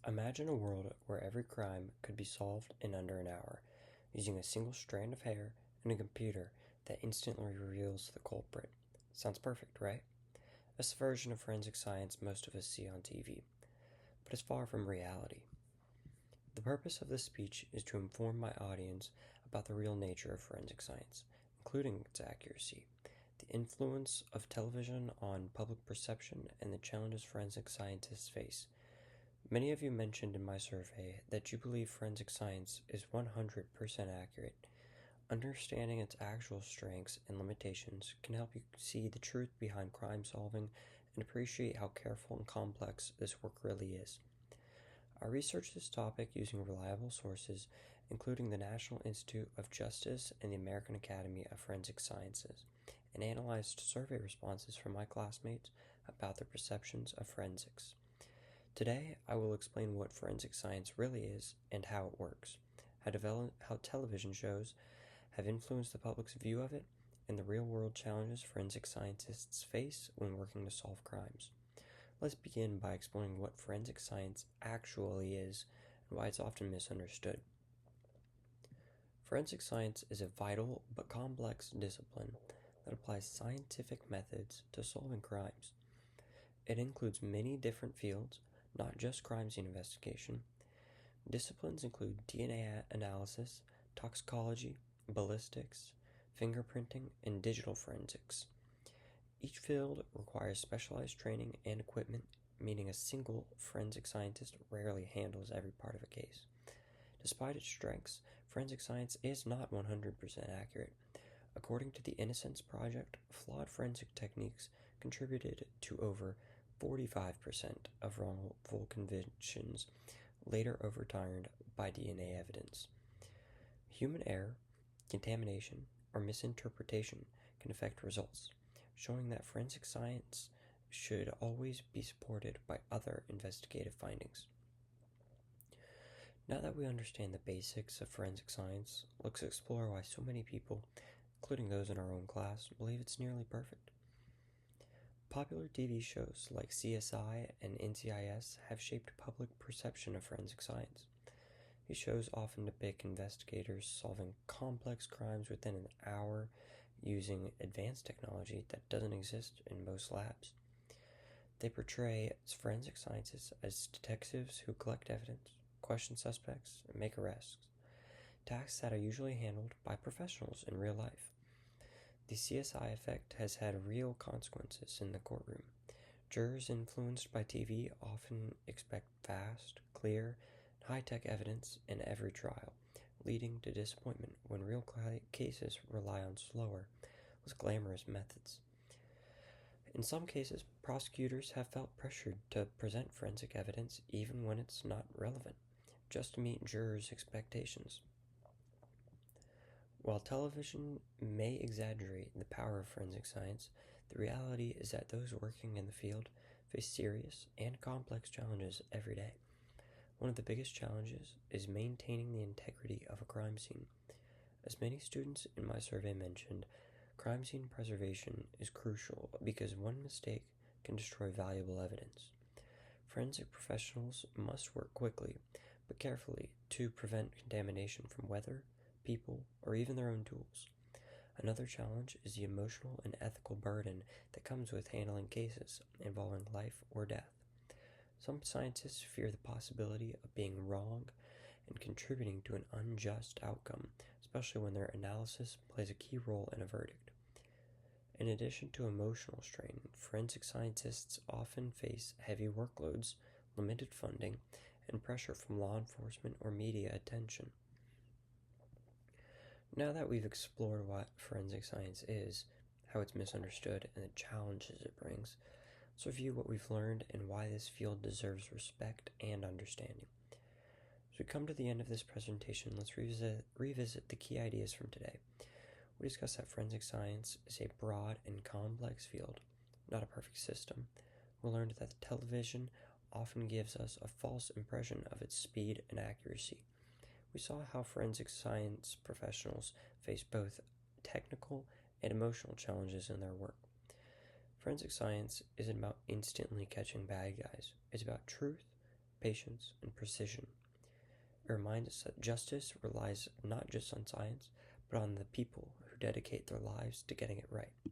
Imagine a world where every crime could be solved in under an hour, using a single strand of hair and a computer that instantly reveals the culprit. Sounds perfect, right? That's the version of forensic science most of us see on TV, but it's far from reality. The purpose of this speech is to inform my audience about the real nature of forensic science, including its accuracy, the influence of television on public perception, and the challenges forensic scientists face. Many of you mentioned in my survey that you believe forensic science is 100% accurate. Understanding its actual strengths and limitations can help you see the truth behind crime solving and appreciate how careful and complex this work really is. I researched this topic using reliable sources, including the National Institute of Justice and the American Academy of Forensic Sciences, and analyzed survey responses from my classmates about their perceptions of forensics. Today, I will explain what forensic science really is and how it works, how television shows have influenced the public's view of it, and the real-world challenges forensic scientists face when working to solve crimes. Let's begin by exploring what forensic science actually is and why it's often misunderstood. Forensic science is a vital but complex discipline that applies scientific methods to solving crimes. It includes many different fields, not just crime scene investigation. Disciplines include DNA analysis, toxicology, ballistics, fingerprinting, and digital forensics. Each field requires specialized training and equipment, meaning a single forensic scientist rarely handles every part of a case. Despite its strengths, forensic science is not 100% accurate. According to the Innocence Project, flawed forensic techniques contributed to over 45% of wrongful convictions later overturned by DNA evidence. Human error, contamination, or misinterpretation can affect results, showing that forensic science should always be supported by other investigative findings. Now that we understand the basics of forensic science, let's explore why so many people, including those in our own class, believe it's nearly perfect. Popular TV shows like CSI and NCIS have shaped public perception of forensic science. These shows often depict investigators solving complex crimes within an hour using advanced technology that doesn't exist in most labs. They portray forensic scientists as detectives who collect evidence, question suspects, and make arrests, tasks that are usually handled by professionals in real life. The CSI effect has had real consequences in the courtroom. Jurors influenced by TV often expect fast, clear, and high-tech evidence in every trial, leading to disappointment when real cases rely on slower, less glamorous methods. In some cases, prosecutors have felt pressured to present forensic evidence even when it's not relevant, just to meet jurors' expectations. While television may exaggerate the power of forensic science, the reality is that those working in the field face serious and complex challenges every day. One of the biggest challenges is maintaining the integrity of a crime scene. As many students in my survey mentioned, crime scene preservation is crucial because one mistake can destroy valuable evidence. Forensic professionals must work quickly but carefully to prevent contamination from weather, people, or even their own tools. Another challenge is the emotional and ethical burden that comes with handling cases involving life or death. Some scientists fear the possibility of being wrong and contributing to an unjust outcome, especially when their analysis plays a key role in a verdict. In addition to emotional strain, forensic scientists often face heavy workloads, limited funding, and pressure from law enforcement or media attention. Now that we've explored what forensic science is, how it's misunderstood, and the challenges it brings, let's review what we've learned and why this field deserves respect and understanding. As we come to the end of this presentation, let's revisit the key ideas from today. We discussed that forensic science is a broad and complex field, not a perfect system. We learned that the television often gives us a false impression of its speed and accuracy. We saw how forensic science professionals face both technical and emotional challenges in their work. Forensic science isn't about instantly catching bad guys. It's about truth, patience, and precision. It reminds us that justice relies not just on science, but on the people who dedicate their lives to getting it right.